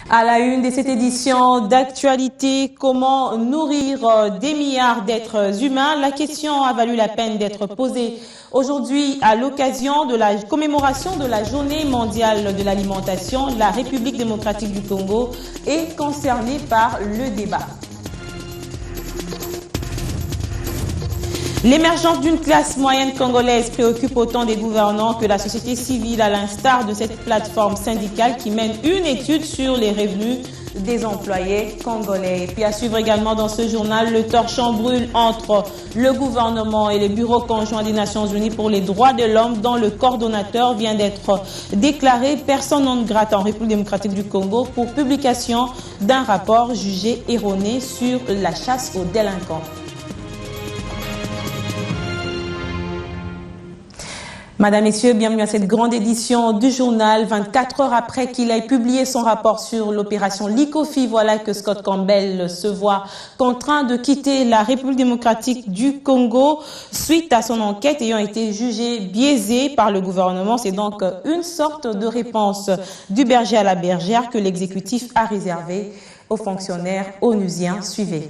À la une de cette édition d'actualité, comment nourrir des milliards d'êtres humains? La question a valu la peine d'être posée aujourd'hui à l'occasion de la commémoration de la Journée mondiale de l'alimentation. La République démocratique du Congo est concernée par le débat. L'émergence d'une classe moyenne congolaise préoccupe autant des gouvernants que la société civile, à l'instar de cette plateforme syndicale qui mène une étude sur les revenus des employés congolais. Et puis à suivre également dans ce journal, le torchon brûle entre le gouvernement et le Bureau conjoint des Nations Unies pour les droits de l'homme, dont le coordonnateur vient d'être déclaré personne non grata en République démocratique du Congo pour publication d'un rapport jugé erroné sur la chasse aux délinquants. Madame, Messieurs, bienvenue à cette grande édition du journal. 24 heures après qu'il ait publié son rapport sur l'opération Likofi, voilà que Scott Campbell se voit contraint de quitter la République démocratique du Congo suite à son enquête ayant été jugée biaisée par le gouvernement. C'est donc une sorte de réponse du berger à la bergère que l'exécutif a réservée aux fonctionnaires onusiens. Suivez.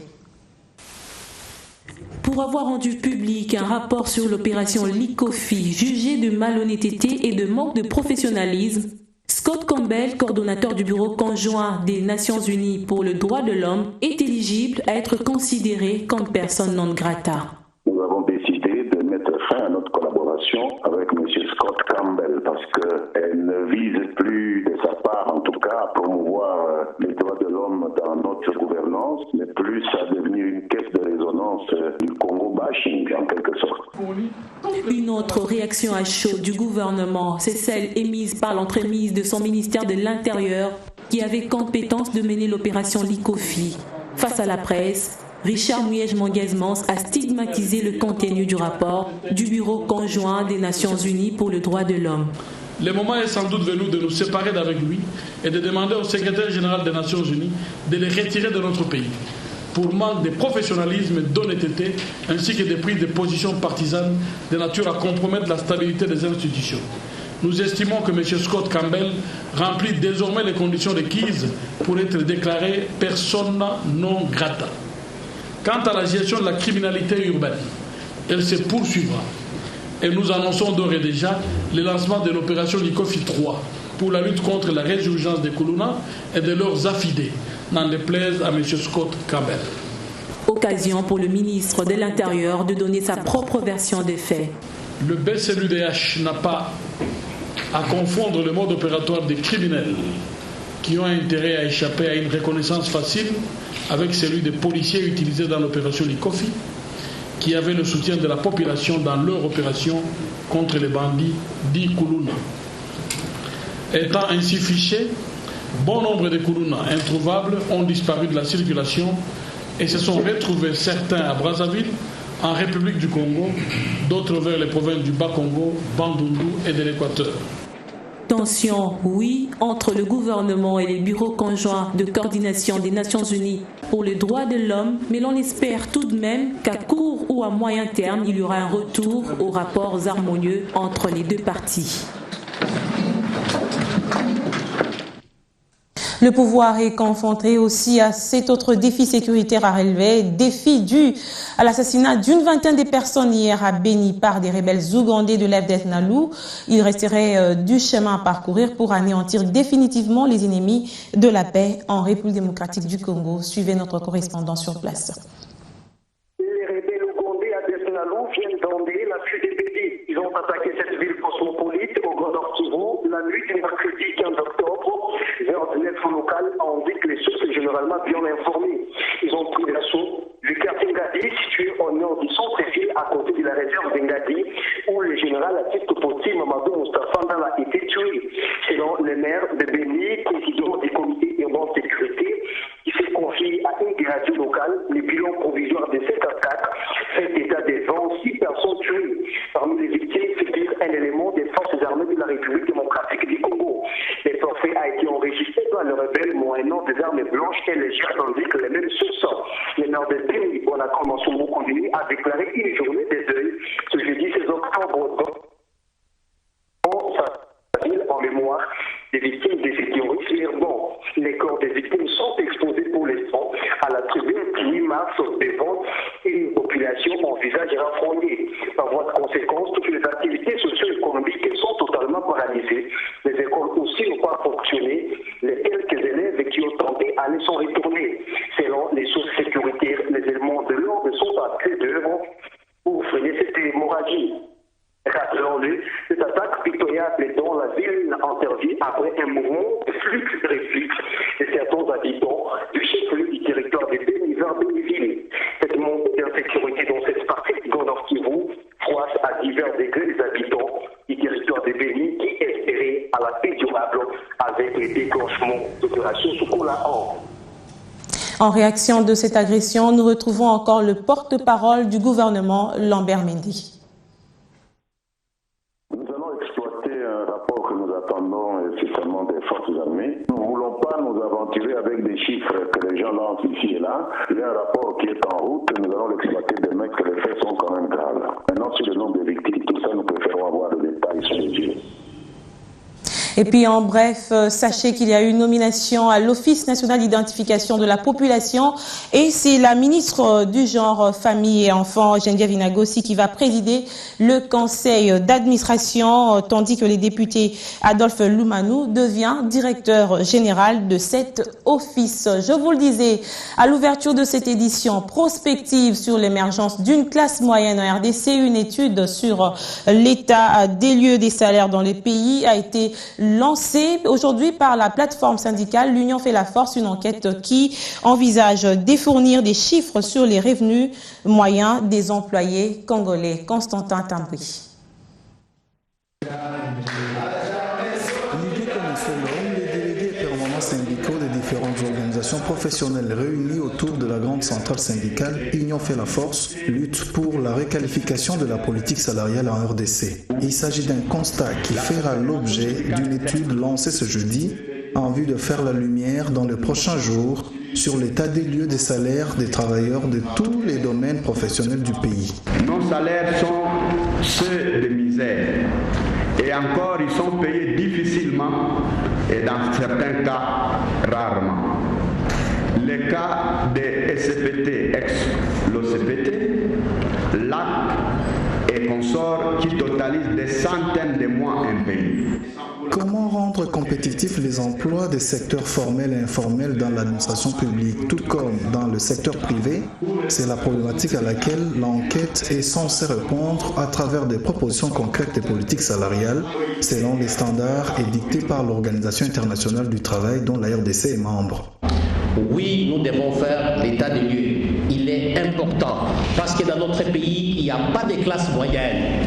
Pour avoir rendu public un rapport sur l'opération Likofi, jugé de malhonnêteté et de manque de professionnalisme, Scott Campbell, coordonnateur du Bureau conjoint des Nations Unies pour le droit de l'homme, est éligible à être considéré comme personne non grata. Nous avons décidé de mettre fin à notre collaboration avec M. Scott Campbell parce qu'elle ne vise plus, de sa part en tout cas, à promouvoir les droits de l'homme dans notre gouvernance, mais plus à devenir une caisse de résonance du Congo bashing en quelque sorte. Une autre réaction à chaud du gouvernement, c'est celle émise par l'entremise de son ministère de l'Intérieur qui avait compétence de mener l'opération Likofi. Face à la presse, Richard Muyej-Mangès-Mans a stigmatisé le contenu du rapport du Bureau conjoint des Nations Unies pour le droit de l'homme. Le moment est sans doute venu de nous séparer d'avec lui et de demander au secrétaire général des Nations Unies de les retirer de notre pays pour manque de professionnalisme et d'honnêteté ainsi que des prises de position partisanes de nature à compromettre la stabilité des institutions. Nous estimons que M. Scott Campbell remplit désormais les conditions requises pour être déclaré persona non grata. Quant à la gestion de la criminalité urbaine, elle se poursuivra. Et nous annonçons d'ores et déjà le lancement de l'opération Likofi 3 pour la lutte contre la résurgence des Kuluna et de leurs affidés, n'en déplaise à M. Scott Campbell. Occasion pour le ministre de l'Intérieur de donner sa propre version des faits. Le BCLUDH n'a pas à confondre le mode opératoire des criminels qui ont intérêt à échapper à une reconnaissance facile avec celui des policiers utilisés dans l'opération Likofi, qui avaient le soutien de la population dans leur opération contre les bandits dits Kuluna. Étant ainsi fichés, bon nombre de Kuluna introuvables ont disparu de la circulation et se sont retrouvés certains à Brazzaville, en République du Congo, d'autres vers les provinces du Bas-Congo, Bandundu et de l'Équateur. Tension, oui, entre le gouvernement et les bureaux conjoints de coordination des Nations Unies pour le droit de l'homme, mais l'on espère tout de même qu'à court ou à moyen terme, il y aura un retour aux rapports harmonieux entre les deux parties. Le pouvoir est confronté aussi à cet autre défi sécuritaire à relever, défi dû à l'assassinat d'une vingtaine de personnes hier à Beni par des rebelles ougandais de l'FDS Nalu. Il resterait du chemin à parcourir pour anéantir définitivement les ennemis de la paix en République démocratique du Congo. Suivez notre correspondant sur place. Les rebelles ougandais à l'FDS Nalu viennent d'enlever la fuite des Beni. Ils ont attaqué cette ville cosmopolite au Grand Nord Kivu la nuit du mercredi 15 octobre. L'info locale indique les sources généralement bien informées. Ils ont pris l'assaut du quartier Ngadi, situé au nord du centre-ville, à côté de la réserve d'Ngadi, où le général Atit Topoti Mamadou Moustapha Ndala a été tué. Selon le maire de Beni, président du comité urbain de sécurité, qui s'est confié à une radio locale, le bilan provisoire de cette attaque fait état de 26 personnes tuées. Parmi les victimes figure un élément des forces armées de la République démocratique du Congo. Le forfait a été enregistré par le rebelle moyennant des armes blanches et légères, tandis que les mêmes sources. Le maire de Beni, pour la convention Mokondini, a déclaré une journée de deuil ce jeudi 16 octobre en mémoire des victimes des terroristes Clairement, les corps des victimes sont exposés pour l'instant à la tribune 8 mars devant une population en visage renfrogné. Par voie de conséquence, toutes les activités socio-économiques sont totalement paralysées. Les écoles aussi n'ont pas fonctionné. Les quelques élèves qui ont tenté aller sont retournés. Selon les sources sécuritaires, les éléments de l'ordre sont à pied d'œuvre pour freiner cette hémorragie. Rappelons-le, cette attaque pitoyable dont la ville intervient après un mouvement de flux-reflux de certains habitants du chef-lieu du territoire de Béni vers Béniville. Cette montée d'insécurité dans cette partie du Nord Kivu froisse à divers degrés les habitants du territoire de Béni qui espéraient à la paix durable avec les déclenchements d'opérations Sokola-An. En réaction de cette agression, nous retrouvons encore le porte-parole du gouvernement, Lambert Mendy. Nous allons exploiter un rapport que nous attendons incessamment des forces armées. Nous ne voulons pas nous aventurer avec des chiffres que les gens lancent ici et là. Il y a un rapport qui est en route, nous allons l'exploiter demain, que les faits sont quand même graves. Maintenant, sur le nombre de victimes, tout ça, nous préférons avoir le détail sur les yeux. Et puis en bref, sachez qu'il y a eu une nomination à l'Office national d'identification de la population et c'est la ministre du genre, famille et enfants, Geneviève Inagossi, qui va présider le conseil d'administration, tandis que le député Adolphe Loumanou devient directeur général de cet office. Je vous le disais, à l'ouverture de cette édition prospective sur l'émergence d'une classe moyenne en RDC, une étude sur l'état des lieux des salaires dans les pays a été lancée aujourd'hui par la plateforme syndicale L'Union fait la force, une enquête qui envisage de fournir des chiffres sur les revenus moyens des employés congolais. Constantin Tambri. Les délégués permanents syndicaux des différentes organisations professionnelles réunies autour de la grande centrale syndicale Union fait la force lutte pour la requalification de la politique salariale en RDC. Il s'agit d'un constat qui fera l'objet d'une étude lancée ce jeudi en vue de faire la lumière dans les prochains jours sur l'état des lieux des salaires des travailleurs de tous les domaines professionnels du pays. Nos salaires sont ceux de misère. Et encore, ils sont payés difficilement et dans certains cas, rarement. Les cas des SCPT, ex-l'OCPT, LAC et consorts qui totalisent des centaines de mois impayés. Comment rendre compétitifs les emplois des secteurs formels et informels dans l'administration publique, tout comme dans le secteur privé? C'est la problématique à laquelle l'enquête est censée répondre à travers des propositions concrètes des politiques salariales, selon les standards édictés par l'Organisation internationale du travail dont la RDC est membre. Oui, nous devons faire l'état des lieux. Il est important parce que dans notre pays, il n'y a pas de classe moyenne.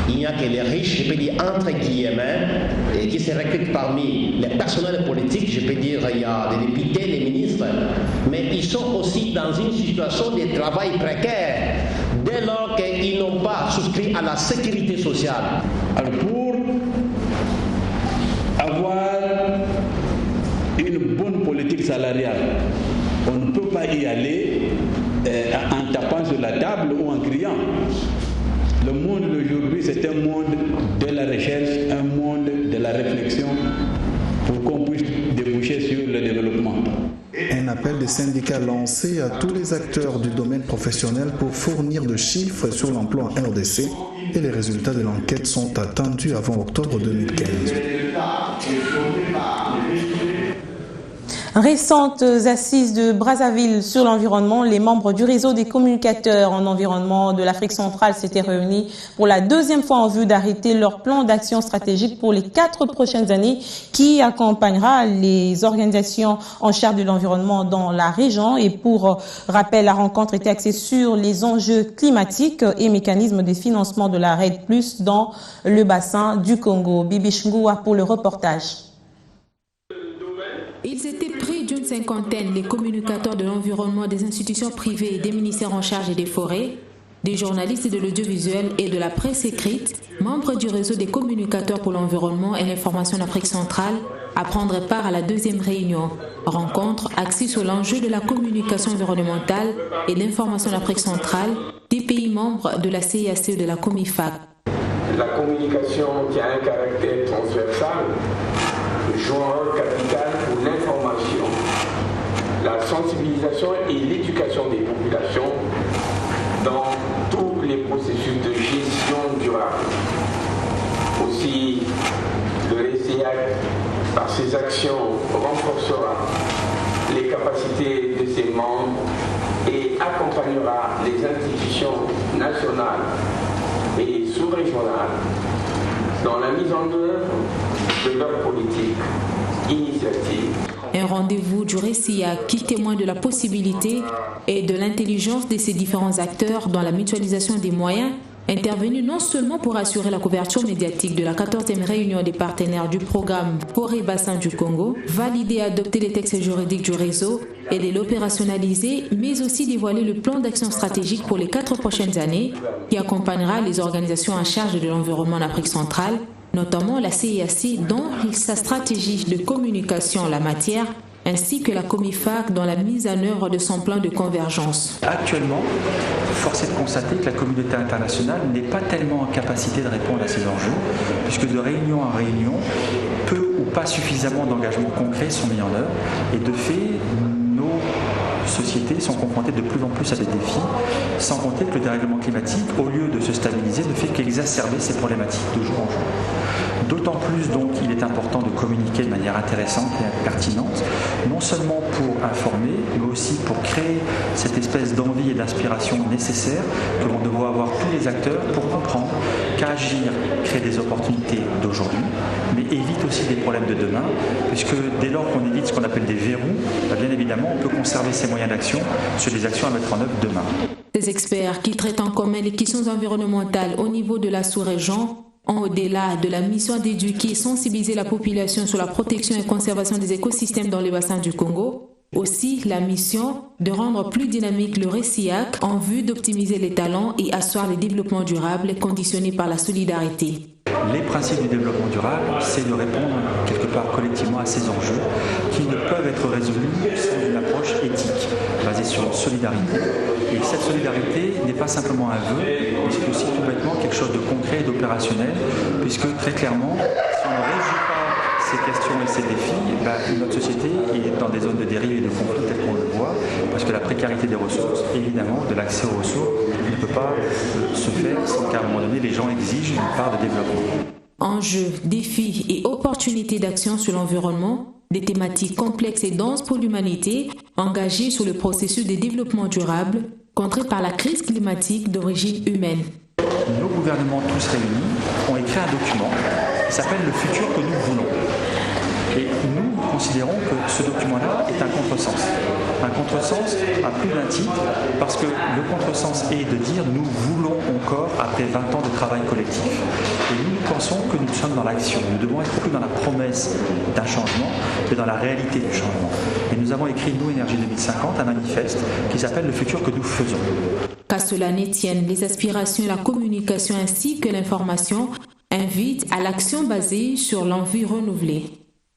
Il n'y a que les riches, je peux dire entre guillemets, et qui se recrutent parmi les personnels politiques. Je peux dire il y a des députés, des ministres, mais ils sont aussi dans une situation de travail précaire dès lors qu'ils n'ont pas souscrit à la sécurité sociale. Alors pour avoir une bonne politique salariale, on ne peut pas y aller en tapant sur la table ou en criant. Le monde d'aujourd'hui, c'est un monde de la recherche, un monde de la réflexion pour qu'on puisse déboucher sur le développement. Un appel des syndicats lancé à tous les acteurs du domaine professionnel pour fournir de chiffres sur l'emploi en RDC et les résultats de l'enquête sont attendus avant octobre 2015. Récentes assises de Brazzaville sur l'environnement, les membres du réseau des communicateurs en environnement de l'Afrique centrale s'étaient réunis pour la deuxième fois en vue d'arrêter leur plan d'action stratégique pour les 4 prochaines années qui accompagnera les organisations en charge de l'environnement dans la région. Et pour rappel, la rencontre était axée sur les enjeux climatiques et mécanismes de financement de la RED+, dans le bassin du Congo. Bibi Chungoua pour le reportage. Ils étaient près d'une cinquantaine, les communicateurs de l'environnement, des institutions privées et des ministères en charge des forêts, des journalistes de l'audiovisuel et de la presse écrite, membres du réseau des communicateurs pour l'environnement et l'information d'Afrique centrale, à prendre part à la deuxième réunion. Rencontre axée sur l'enjeu de la communication environnementale et l'information d'Afrique centrale des pays membres de la CIAC et de la COMIFAC. La communication qui a un caractère transversal joue un rôle capital sensibilisation et l'éducation des populations dans tous les processus de gestion durable. Aussi, le RECIAC, par ses actions, renforcera les capacités de ses membres et accompagnera les institutions nationales et sous-régionales dans la mise en œuvre de leurs politiques, initiatives. Un rendez-vous du RECIAC qui témoigne de la possibilité et de l'intelligence de ces différents acteurs dans la mutualisation des moyens, intervenu non seulement pour assurer la couverture médiatique de la 14e réunion des partenaires du programme Forêt-Bassin du Congo, valider et adopter les textes juridiques du réseau et de l'opérationnaliser, mais aussi dévoiler le plan d'action stratégique pour les 4 prochaines années qui accompagnera les organisations en charge de l'environnement en Afrique centrale, notamment la CIAC dans sa stratégie de communication en la matière, ainsi que la COMIFAC dans la mise en œuvre de son plan de convergence. Actuellement, force est de constater que la communauté internationale n'est pas tellement en capacité de répondre à ces enjeux, puisque de réunion en réunion, peu ou pas suffisamment d'engagements concrets sont mis en œuvre, et de fait, nos sociétés sont confrontées de plus en plus à des défis, sans compter que le dérèglement climatique, au lieu de se stabiliser, ne fait qu'exacerber ces problématiques de jour en jour. D'autant plus donc il est important de communiquer de manière intéressante et pertinente, non seulement pour informer, mais aussi pour créer cette espèce d'envie et d'inspiration nécessaire que vont devoir avoir tous les acteurs pour comprendre qu'agir crée des opportunités d'aujourd'hui, mais évite aussi des problèmes de demain, puisque dès lors qu'on évite ce qu'on appelle des verrous, bien évidemment on peut conserver ces moyens d'action sur des actions à mettre en œuvre demain. Des experts qui traitent en commun les questions environnementales au niveau de la sous-région ont, au-delà de la mission d'éduquer et sensibiliser la population sur la protection et conservation des écosystèmes dans les bassins du Congo, aussi la mission de rendre plus dynamique le RECIAC en vue d'optimiser les talents et asseoir le développement durable conditionné par la solidarité. Les principes du développement durable, c'est de répondre quelque part collectivement à ces enjeux qui ne peuvent être résolus sans une approche éthique basée sur une solidarité. Et cette solidarité n'est pas simplement un vœu, mais c'est aussi tout bêtement quelque chose de concret et d'opérationnel, puisque très clairement, si on ne résout pas ces questions et ces défis, notre société est dans des zones de dérive et de conflit telles qu'on le voit, parce que la précarité des ressources, évidemment, de l'accès aux ressources, ne peut pas se faire sans qu'à un moment donné, les gens exigent une part de développement. Enjeux, défis et opportunités d'action sur l'environnement, des thématiques complexes et denses pour l'humanité, engagées sur le processus de développement durable, contré par la crise climatique d'origine humaine. Nos gouvernements tous réunis ont écrit un document qui s'appelle « Le futur que nous voulons ». Et nous considérons que ce document-là est un contresens. Un contresens à plus d'un titre, parce que le contresens est de dire nous voulons encore après 20 ans de travail collectif. Et nous pensons que nous sommes dans l'action. Nous devons être plus dans la promesse d'un changement que dans la réalité du changement. Et nous avons écrit, nous, Énergie 2050, un manifeste qui s'appelle « Le futur que nous faisons ». Qu'à cela ne tienne, les aspirations et la communication ainsi que l'information invitent à l'action basée sur l'envie renouvelée.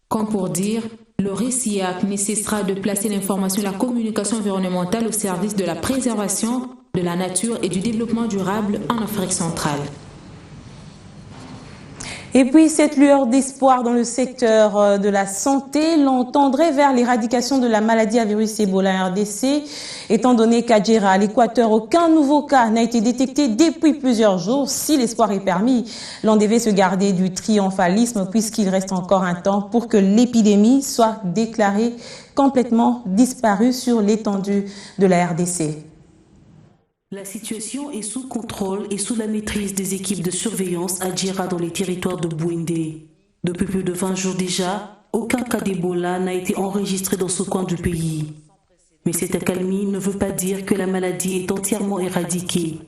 Comme pour dire, le RECIAC ne cessera de placer l'information et la communication environnementale au service de la préservation de la nature et du développement durable en Afrique centrale. Et puis, cette lueur d'espoir dans le secteur de la santé l'entendrait vers l'éradication de la maladie à virus Ebola en RDC, étant donné qu'à Djera, à l'Équateur, aucun nouveau cas n'a été détecté depuis plusieurs jours. Si l'espoir est permis, l'on devait se garder du triomphalisme puisqu'il reste encore un temps pour que l'épidémie soit déclarée complètement disparue sur l'étendue de la RDC. La situation est sous contrôle et sous la maîtrise des équipes de surveillance à Djera dans les territoires de Bouindé. Depuis plus de 20 jours déjà, aucun cas d'Ebola n'a été enregistré dans ce coin du pays. Mais cette accalmie ne veut pas dire que la maladie est entièrement éradiquée.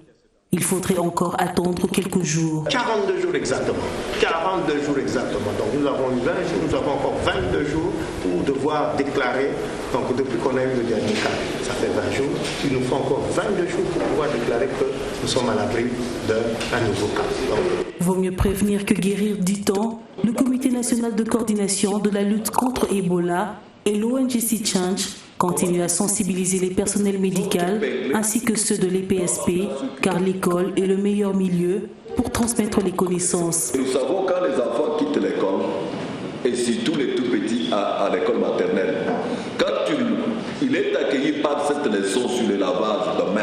Il faudrait encore attendre quelques jours. 42 jours exactement. 42 jours exactement. Donc nous avons eu 20 jours, nous avons encore 22 jours pour devoir déclarer. Donc depuis qu'on a eu le dernier cas, ça fait 20 jours. Il nous faut encore 22 jours pour pouvoir déclarer que nous sommes à l'abri d'un nouveau cas. Vaut mieux prévenir que guérir, dit-on. Le Comité national de coordination de la lutte contre Ebola et l'ONG Change continuent à sensibiliser les personnels médicaux ainsi que ceux de l'EPSP, car l'école est le meilleur milieu pour transmettre les connaissances. Nous savons quand les enfants quittent l'école, et surtout les tout petits à l'école maternelle, quand tu il est accueilli par cette leçon sur le lavage de main.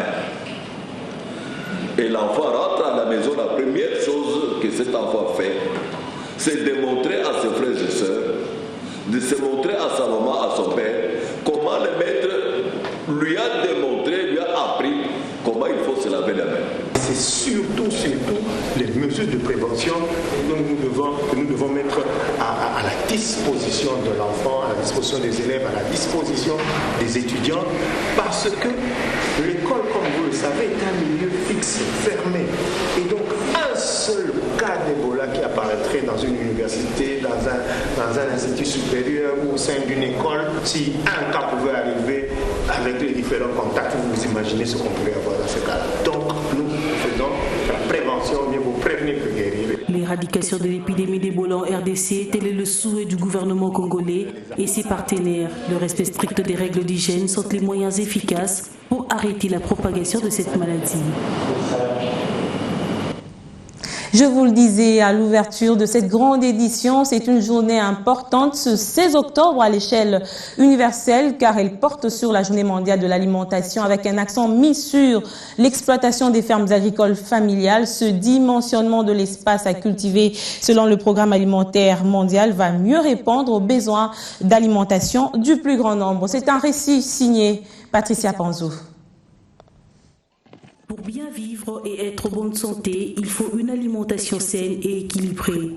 Et l'enfant rentre à la maison, la première chose que cet enfant fait, c'est de montrer à ses frères et sœurs, de se montrer à sa maman, à son père, comment le maître lui a démontré, lui a appris comment il faut se laver la main. C'est surtout les mesures de prévention que nous devons mettre à la disposition de l'enfant, à la disposition des élèves, à la disposition des étudiants, parce que l'école, comme vous le savez, est un milieu fixe, fermé. Et donc, un seul cas d'Ebola qui apparaîtrait dans une université, dans un institut supérieur ou au sein d'une école, si un cas pouvait arriver avec les différents contacts, vous imaginez ce qu'on pourrait avoir dans ce cas-là. Donc, nous faisons la prévention, mieux vaut prévenir que guérir. L'éradication de l'épidémie d'Ebola en RDC, tel est le souhait du gouvernement congolais et ses partenaires. Le respect strict des règles d'hygiène sont les moyens efficaces pour arrêter la propagation de cette maladie. Je vous le disais à l'ouverture de cette grande édition, c'est une journée importante ce 16 octobre à l'échelle universelle car elle porte sur la journée mondiale de l'alimentation avec un accent mis sur l'exploitation des fermes agricoles familiales. Ce dimensionnement de l'espace à cultiver selon le programme alimentaire mondial va mieux répondre aux besoins d'alimentation du plus grand nombre. C'est un récit signé Patricia Panzou. Pour bien vivre et être en bonne santé, il faut une alimentation saine et équilibrée.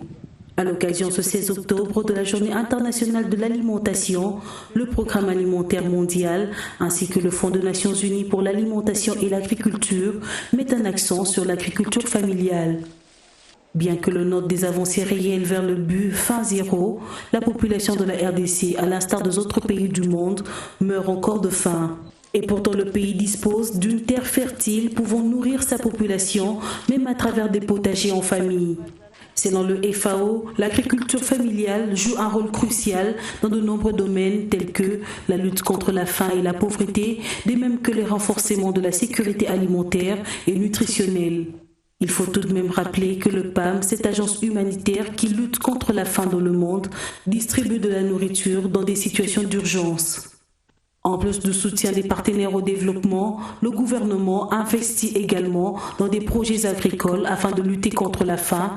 À l'occasion ce 16 octobre de la Journée internationale de l'alimentation, le Programme alimentaire mondial ainsi que le Fonds des Nations Unies pour l'alimentation et l'agriculture mettent un accent sur l'agriculture familiale. Bien que l'on note des avancées réelles vers le but fin zéro, la population de la RDC, à l'instar des autres pays du monde, meurt encore de faim. Et pourtant, le pays dispose d'une terre fertile pouvant nourrir sa population, même à travers des potagers en famille. Selon le FAO, l'agriculture familiale joue un rôle crucial dans de nombreux domaines tels que la lutte contre la faim et la pauvreté, de même que le renforcement de la sécurité alimentaire et nutritionnelle. Il faut tout de même rappeler que le PAM, cette agence humanitaire qui lutte contre la faim dans le monde, distribue de la nourriture dans des situations d'urgence. En plus du soutien des partenaires au développement, le gouvernement investit également dans des projets agricoles afin de lutter contre la faim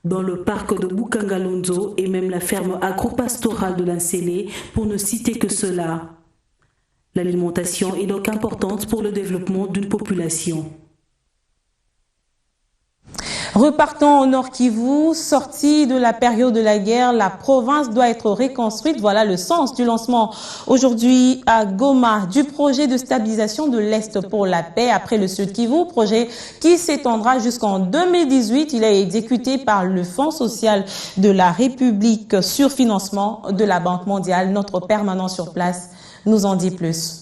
dans le parc de Bukangalonzo et même la ferme agro-pastorale de l'Insélé, pour ne citer que cela. L'alimentation est donc importante pour le développement d'une population. Repartons au Nord Kivu, sortie de la période de la guerre, la province doit être reconstruite. Voilà le sens du lancement aujourd'hui à Goma du projet de stabilisation de l'Est pour la paix après le Sud Kivu, projet qui s'étendra jusqu'en 2018. Il est exécuté par le Fonds social de la République sur financement de la Banque mondiale. Notre permanent sur place nous en dit plus.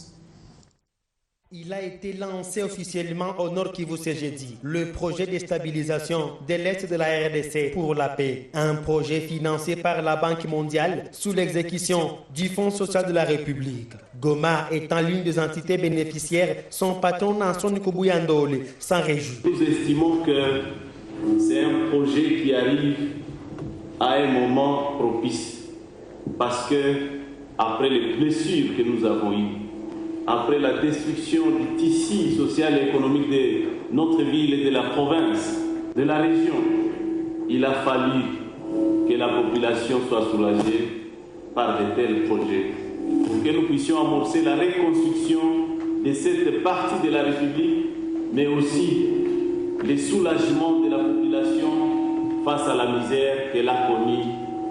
Il a été lancé officiellement au Nord Kivu ce jeudi. Le projet de stabilisation de l'Est de la RDC pour la paix. Un projet financé par la Banque mondiale sous l'exécution du Fonds social de la République. Goma étant l'une des entités bénéficiaires, son patron Nanson Kubuyandole s'en réjouit. Nous estimons que c'est un projet qui arrive à un moment propice. Parce que après les blessures que nous avons eues, après la destruction du tissu social et économique de notre ville et de la province, de la région, il a fallu que la population soit soulagée par de tels projets pour que nous puissions amorcer la reconstruction de cette partie de la République, mais aussi le soulagement de la population face à la misère qu'elle a connue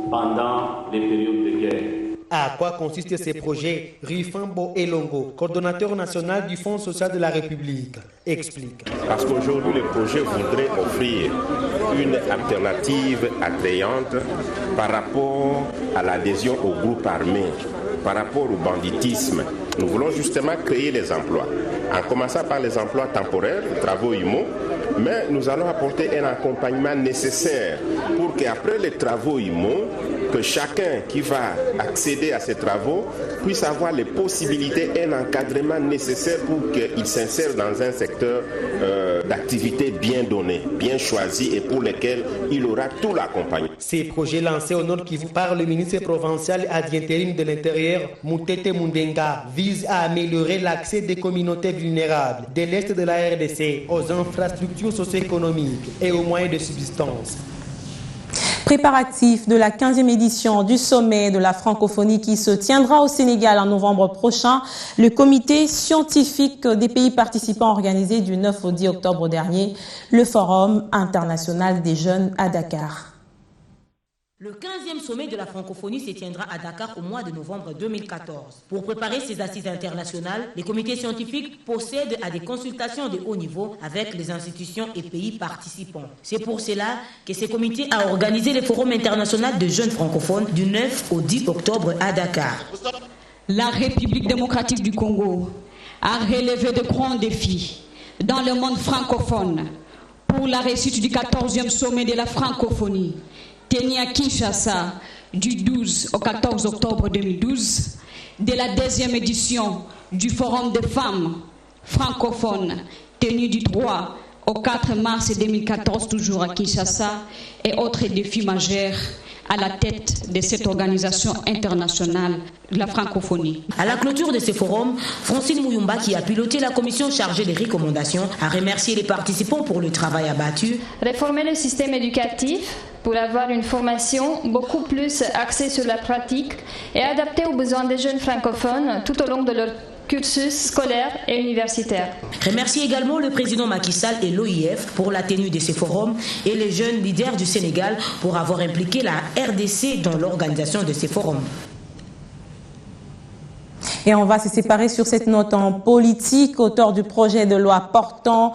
pendant les périodes de guerre. À quoi consistent ces projets? Rifambo Elongo, coordonnateur national du Fonds social de la République, explique. Parce qu'aujourd'hui, le projet voudrait offrir une alternative attrayante par rapport à l'adhésion aux groupes armés, par rapport au banditisme. Nous voulons justement créer les emplois, en commençant par les emplois temporaires, les travaux IMO, mais nous allons apporter un accompagnement nécessaire pour qu'après les travaux IMO, que chacun qui va accéder à ces travaux puisse avoir les possibilités et l'encadrement nécessaire pour qu'il s'insère dans un secteur d'activité bien donné, bien choisi et pour lequel il aura tout l'accompagnement. Ces projets lancés au Nord Kivu par le ministre provincial ad intérim de l'Intérieur, Moutete Mundenga, visent à améliorer l'accès des communautés vulnérables de l'Est de la RDC aux infrastructures socio-économiques et aux moyens de subsistance. Préparatifs de la 15e édition du sommet de la francophonie qui se tiendra au Sénégal en novembre prochain, le comité scientifique des pays participants organisé du 9 au 10 octobre dernier le Forum international des jeunes à Dakar. Le 15e sommet de la francophonie se tiendra à Dakar au mois de novembre 2014. Pour préparer ces assises internationales, les comités scientifiques procèdent à des consultations de haut niveau avec les institutions et pays participants. C'est pour cela que ce comité a organisé le Forum international des jeunes francophones du 9 au 10 octobre à Dakar. La République démocratique du Congo a relevé de grands défis dans le monde francophone pour la réussite du 14e sommet de la francophonie, tenu à Kinshasa du 12 au 14 octobre 2012, de la 2e édition du Forum des femmes francophones, tenu du 3 au 4 mars 2014, toujours à Kinshasa, et autres défis majeurs à la tête de cette organisation internationale de la francophonie. À la clôture de ce forum, Francine Mouyumba, qui a piloté la commission chargée des recommandations, a remercié les participants pour le travail abattu. Réformer le système éducatif pour avoir une formation beaucoup plus axée sur la pratique et adaptée aux besoins des jeunes francophones tout au long de leur cursus scolaire et universitaire. Remercie également le président Macky Sall et l'OIF pour la tenue de ces forums et les jeunes leaders du Sénégal pour avoir impliqué la RDC dans l'organisation de ces forums. Et on va se séparer sur cette note en politique. Auteur du projet de loi portant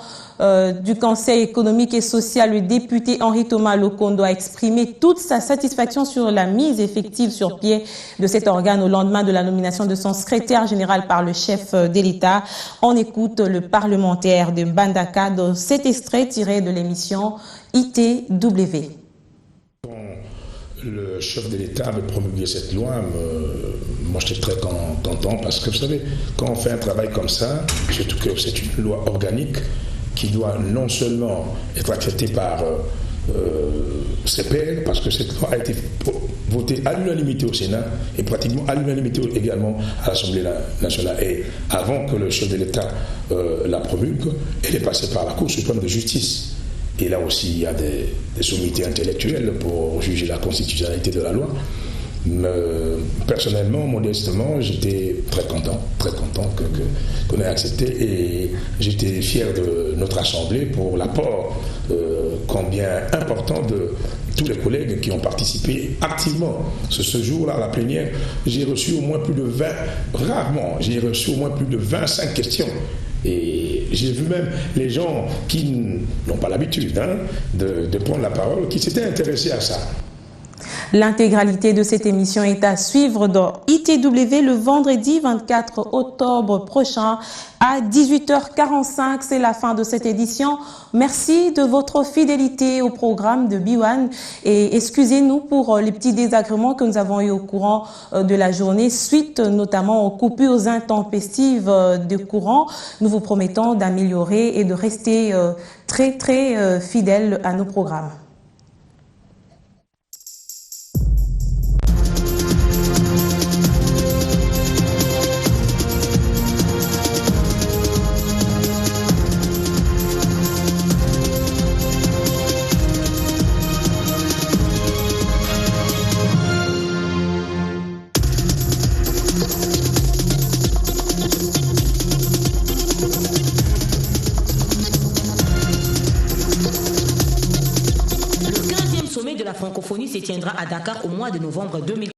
du Conseil économique et social, le député Henri Thomas Lokondo a exprimé toute sa satisfaction sur la mise effective sur pied de cet organe au lendemain de la nomination de son secrétaire général par le chef de l'État. On écoute le parlementaire de Mbandaka dans cet extrait tiré de l'émission ITW. Le chef de l'État avait promulgué cette loi, moi j'étais très content parce que vous savez, quand on fait un travail comme ça, surtout que c'est une loi organique qui doit non seulement être acceptée par ses pairs, parce que cette loi a été votée à l'unanimité au Sénat et pratiquement à l'unanimité également à l'Assemblée nationale. Et avant que le chef de l'État la promulgue, elle est passée par la Cour suprême de justice. Et là aussi, il y a des sommités intellectuelles pour juger la constitutionnalité de la loi. Mais, personnellement, modestement, j'étais très content qu'on ait accepté et j'étais fier de notre Assemblée pour l'apport combien important de tous les collègues qui ont participé activement. Ce jour-là, à la plénière, j'ai reçu au moins plus de 25 questions. Et j'ai vu même les gens qui n'ont pas l'habitude de prendre la parole, qui s'étaient intéressés à ça. L'intégralité de cette émission est à suivre dans ITW le vendredi 24 octobre prochain à 18h45. C'est la fin de cette édition. Merci de votre fidélité au programme de B1 et excusez-nous pour les petits désagréments que nous avons eu au courant de la journée suite notamment aux coupures intempestives de courant. Nous vous promettons d'améliorer et de rester très fidèles à nos programmes. La francophonie se tiendra à Dakar au mois de novembre 2014.